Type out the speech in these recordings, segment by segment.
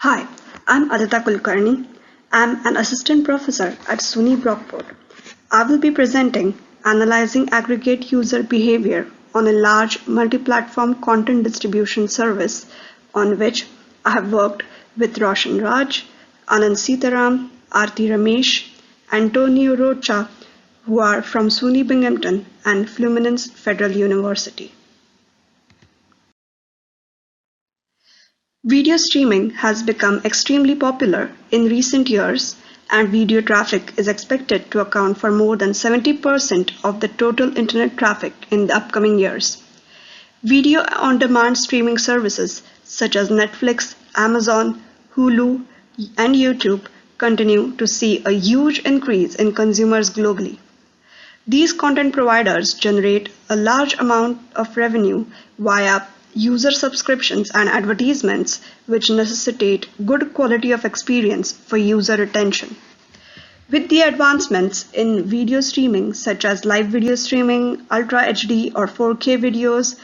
Hi, I'm Adita Kulkarni. I'm an assistant professor at SUNY Brockport. I will be presenting Analyzing Aggregate User Behavior on a large multi-platform content distribution service on which I have worked with Raushan Raj, Anand Seetharam, Arti Ramesh, Antonio Rocha, who are from SUNY Binghamton and Fluminense Federal University. Video streaming has become extremely popular in recent years, and video traffic is expected to account for more than 70% of the total internet traffic in the upcoming years. Video on demand streaming services such as Netflix, Amazon, Hulu, and YouTube continue to see a huge increase in consumers globally. These content providers generate a large amount of revenue via user subscriptions and advertisements, which necessitate good quality of experience for user retention. With the advancements in video streaming, such as live video streaming, Ultra HD or 4K videos,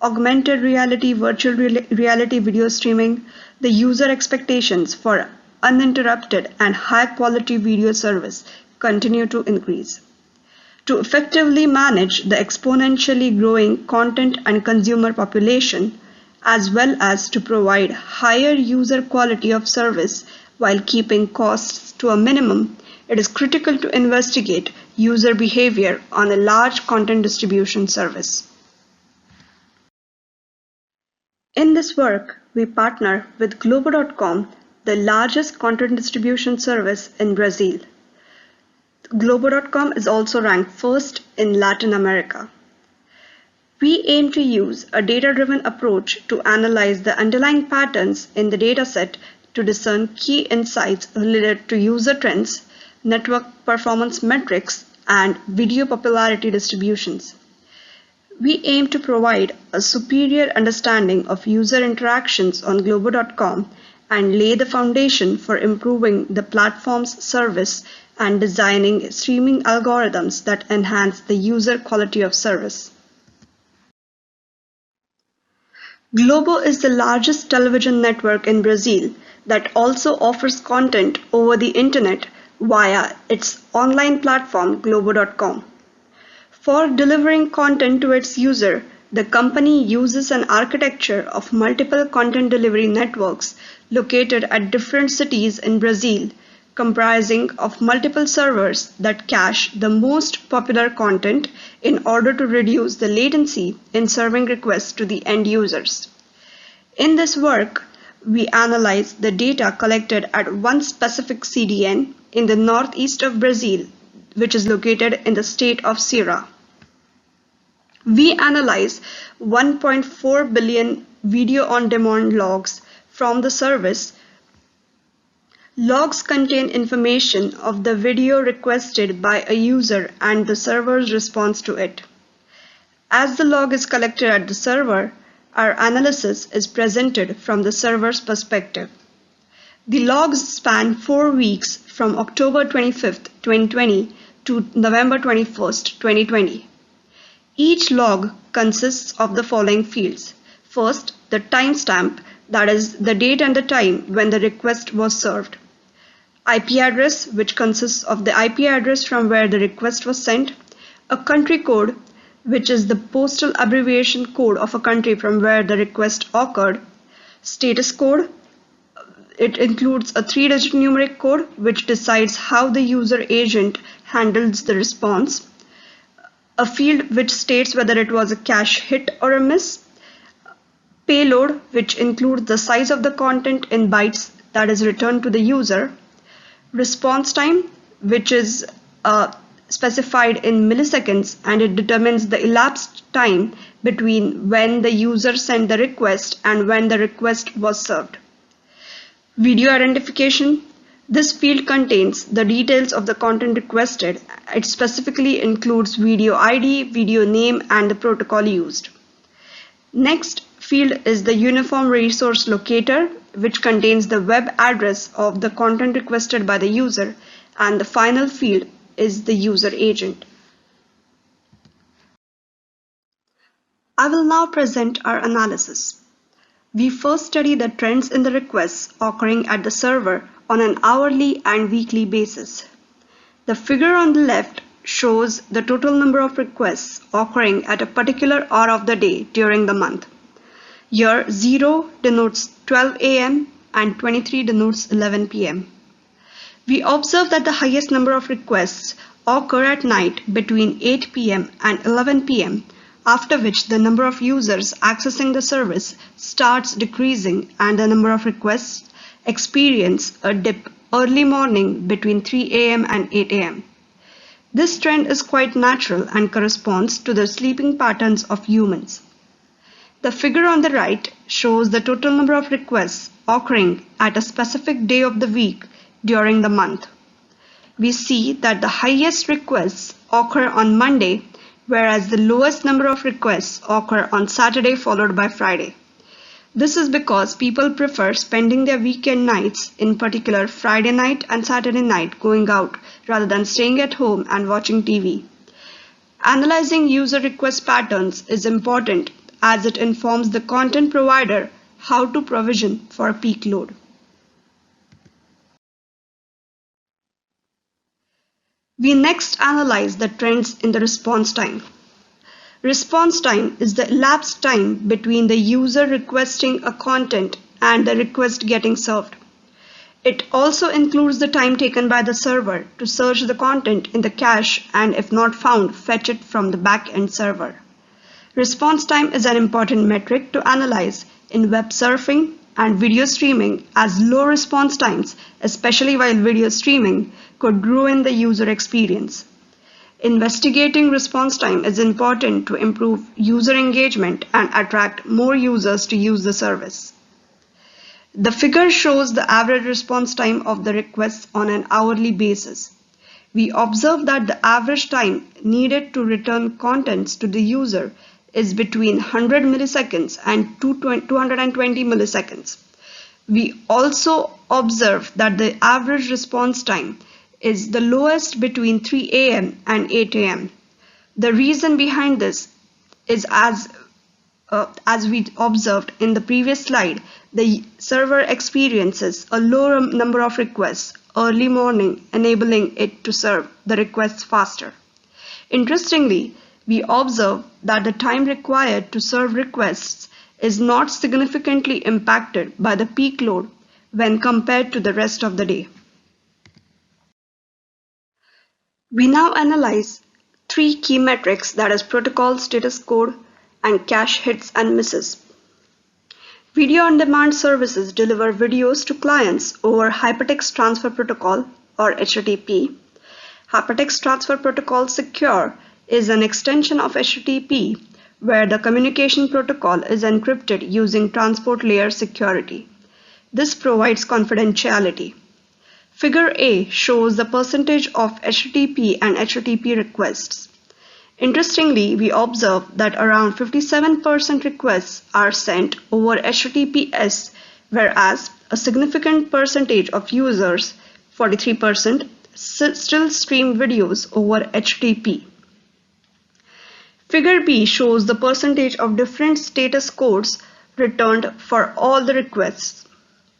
augmented reality, virtual reality video streaming, the user expectations for uninterrupted and high quality video service continue to increase. To effectively manage the exponentially growing content and consumer population, as well as to provide higher user quality of service while keeping costs to a minimum, it is critical to investigate user behavior on a large content distribution service. In this work, we partner with Globo.com, the largest content distribution service in Brazil. Globo.com is also ranked first in Latin America. We aim to use a data-driven approach to analyze the underlying patterns in the dataset to discern key insights related to user trends, network performance metrics, and video popularity distributions. We aim to provide a superior understanding of user interactions on Globo.com and lay the foundation for improving the platform's service and designing streaming algorithms that enhance the user quality of service. Globo is the largest television network in Brazil that also offers content over the internet via its online platform Globo.com. For delivering content to its user, the company uses an architecture of multiple content delivery networks located at different cities in Brazil, comprising of multiple servers that cache the most popular content in order to reduce the latency in serving requests to the end users. In this work, we analyze the data collected at one specific CDN in the northeast of Brazil, which is located in the state of Ceará. We analyze 1.4 billion video-on-demand logs from the service. Logs contain information of the video requested by a user and the server's response to it. As the log is collected at the server, our analysis is presented from the server's perspective. The logs span 4 weeks from October 25th, 2020 to November 21st, 2020. Each log consists of the following fields. First, the timestamp, that is the date and the time when the request was served. IP address, which consists of the IP address from where the request was sent. A country code, which is the postal abbreviation code of a country from where the request occurred. Status code, it includes a 3-digit numeric code which decides how the user agent handles the response. A field which states whether it was a cache hit or a miss. Payload, which includes the size of the content in bytes that is returned to the user. Response time, which is specified in milliseconds, and it determines the elapsed time between when the user sent the request and when the request was served. Video identification. This field contains the details of the content requested. It specifically includes video ID, video name, and the protocol used. Next field is the Uniform Resource Locator, which contains the web address of the content requested by the user, and the final field is the user agent. I will now present our analysis. We first study the trends in the requests occurring at the server on an hourly and weekly basis. The figure on the left shows the total number of requests occurring at a particular hour of the day during the month. Here 0 denotes 12 a.m. and 23 denotes 11 p.m. We observe that the highest number of requests occur at night between 8 p.m. and 11 p.m., after which the number of users accessing the service starts decreasing and the number of requests experience a dip early morning between 3 a.m. and 8 a.m. This trend is quite natural and corresponds to the sleeping patterns of humans. The figure on the right shows the total number of requests occurring at a specific day of the week during the month. We see that the highest requests occur on Monday, whereas the lowest number of requests occur on Saturday followed by Friday. This is because people prefer spending their weekend nights, in particular Friday night and Saturday night, going out rather than staying at home and watching TV. Analyzing user request patterns is important as it informs the content provider how to provision for a peak load. We next analyze the trends in the response time. Response time is the elapsed time between the user requesting a content and the request getting served. It also includes the time taken by the server to search the content in the cache and, if not found, fetch it from the back-end server. Response time is an important metric to analyze in web surfing and video streaming, as low response times, especially while video streaming, could ruin the user experience. Investigating response time is important to improve user engagement and attract more users to use the service. The figure shows the average response time of the requests on an hourly basis. We observe that the average time needed to return contents to the user is between 100 milliseconds and 220 milliseconds. We also observe that the average response time is the lowest between 3 a.m. and 8 a.m. The reason behind this is as we observed in the previous slide, the server experiences a lower number of requests early morning, enabling it to serve the requests faster. Interestingly, we observe that the time required to serve requests is not significantly impacted by the peak load when compared to the rest of the day. We now analyze three key metrics, that is protocol status code and cache hits and misses. Video on demand services deliver videos to clients over Hypertext Transfer Protocol or HTTP. Hypertext Transfer Protocol Secure is an extension of HTTP where the communication protocol is encrypted using transport layer security. This provides confidentiality. Figure A shows the percentage of HTTP and HTTP requests. Interestingly, we observe that around 57% requests are sent over HTTPS, whereas a significant percentage of users, 43%, still stream videos over HTTP. Figure B shows the percentage of different status codes returned for all the requests.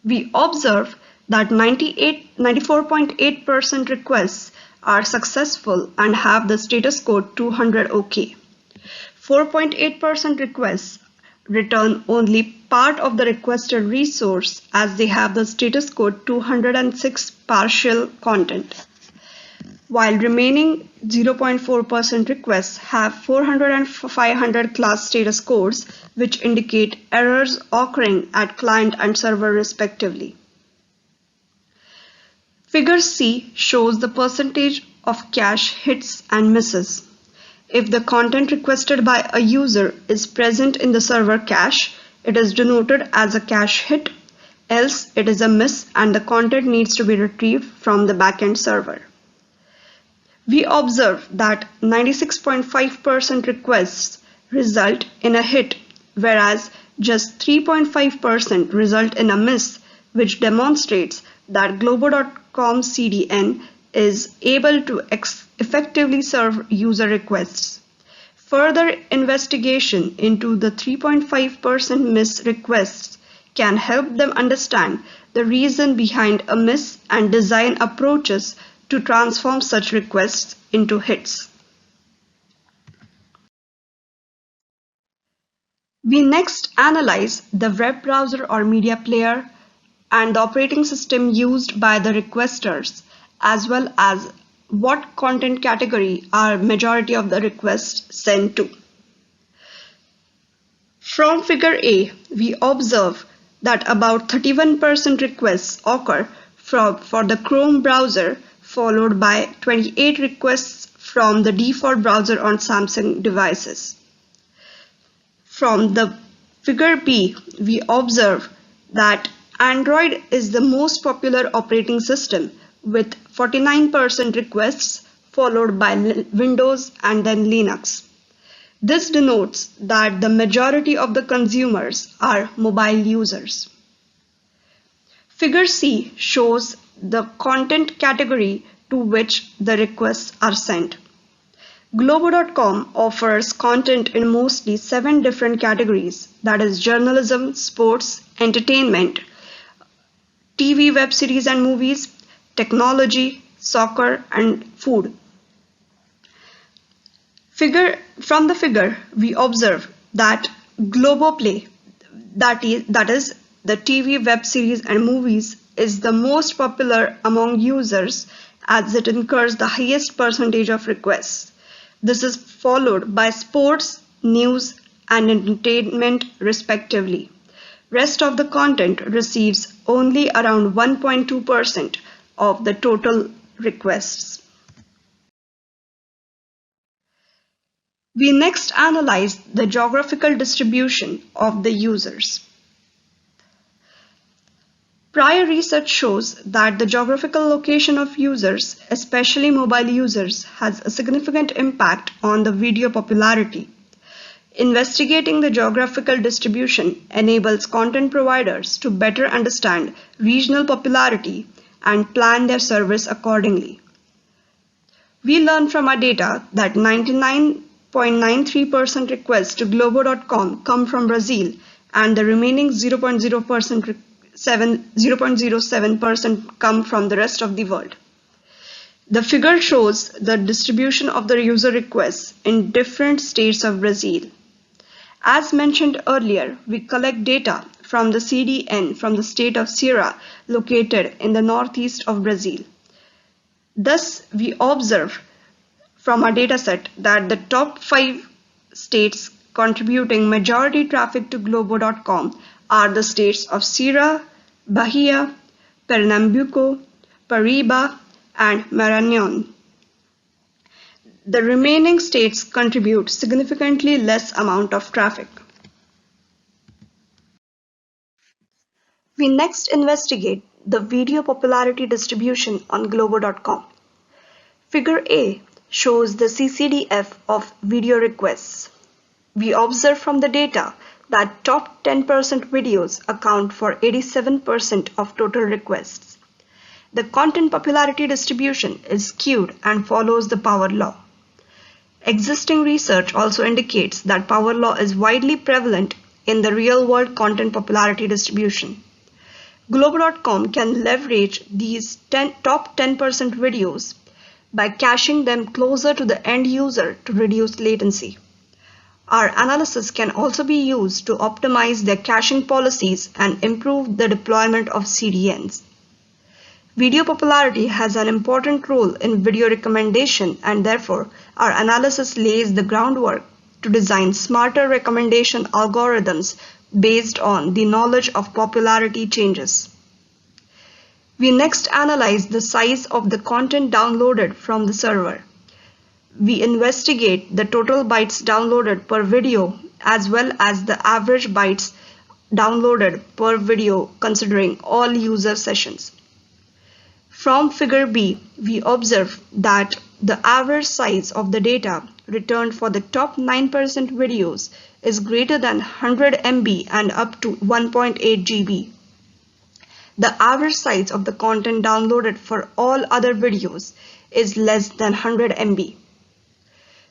We observe that 94.8% requests are successful and have the status code 200 OK. 4.8% requests return only part of the requested resource as they have the status code 206 partial content, while remaining 0.4% requests have 400 and 500 class status codes, which indicate errors occurring at client and server respectively. Figure C shows the percentage of cache hits and misses. If the content requested by a user is present in the server cache, it is denoted as a cache hit, else it is a miss and the content needs to be retrieved from the backend server. We observe that 96.5% requests result in a hit, whereas just 3.5% result in a miss, which demonstrates that Globo.com CDN is able to effectively serve user requests. Further investigation into the 3.5% miss requests can help them understand the reason behind a miss and design approaches to transform such requests into hits. We next analyze the web browser or media player and the operating system used by the requesters, as well as what content category are majority of the requests sent to. From figure A, we observe that about 31% requests occur for the Chrome browser, followed by 28 requests from the default browser on Samsung devices. From the figure B, we observe that Android is the most popular operating system with 49% requests, followed by Windows and then Linux. This denotes that the majority of the consumers are mobile users. Figure C shows the content category to which the requests are sent. Globo.com offers content in mostly 7 different categories, that is journalism, sports, entertainment, TV, web series and movies, technology, soccer, and food. From the figure, we observe that Globoplay, that is the TV, web series and movies, is the most popular among users as it incurs the highest percentage of requests. This is followed by sports, news, and entertainment respectively. Rest of the content receives only around 1.2% of the total requests. We next analyze the geographical distribution of the users. Prior research shows that the geographical location of users, especially mobile users, has a significant impact on the video popularity. Investigating the geographical distribution enables content providers to better understand regional popularity and plan their service accordingly. We learn from our data that 99.93% requests to Globo.com come from Brazil and the remaining 0.07% come from the rest of the world. The figure shows the distribution of the user requests in different states of Brazil. As mentioned earlier, we collect data from the CDN from the state of Ceará, located in the northeast of Brazil. Thus, we observe from our dataset that the top 5 states contributing majority traffic to Globo.com are the states of Ceará, Bahia, Pernambuco, Paraíba, and Maranhão. The remaining states contribute significantly less amount of traffic. We next investigate the video popularity distribution on Globo.com. Figure A shows the CCDF of video requests. We observe from the data that top 10% videos account for 87% of total requests. The content popularity distribution is skewed and follows the power law. Existing research also indicates that power law is widely prevalent in the real-world content popularity distribution. Globo.com can leverage these top 10% videos by caching them closer to the end user to reduce latency. Our analysis can also be used to optimize their caching policies and improve the deployment of CDNs. Video popularity has an important role in video recommendation, and therefore our analysis lays the groundwork to design smarter recommendation algorithms based on the knowledge of popularity changes. We next analyze the size of the content downloaded from the server. We investigate the total bytes downloaded per video as well as the average bytes downloaded per video considering all user sessions. From figure B, we observe that the average size of the data returned for the top 9% videos is greater than 100 MB and up to 1.8 GB. The average size of the content downloaded for all other videos is less than 100 MB.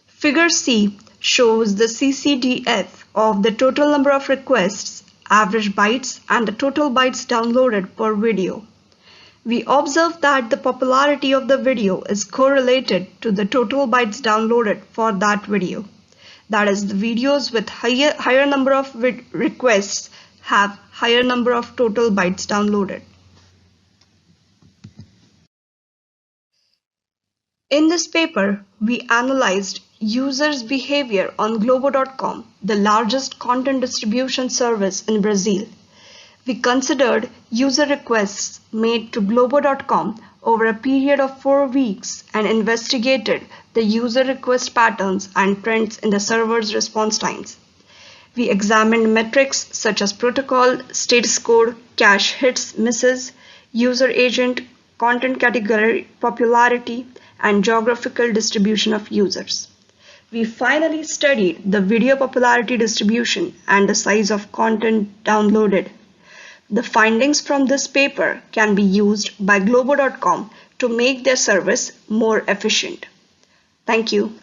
Figure C shows the CCDF of the total number of requests average bytes, and the total bytes downloaded per video. We observed that the popularity of the video is correlated to the total bytes downloaded for that video. That is, the videos with higher number of requests have higher number of total bytes downloaded. In this paper, we analyzed users' behavior on Globo.com, the largest content distribution service in Brazil. We considered user requests made to Globo.com over a period of 4 weeks and investigated the user request patterns and trends in the server's response times. We examined metrics such as protocol, status code, cache hits, misses, user agent, content category popularity, and geographical distribution of users. We finally studied the video popularity distribution and the size of content downloaded. The findings from this paper can be used by Globo.com to make their service more efficient. Thank you.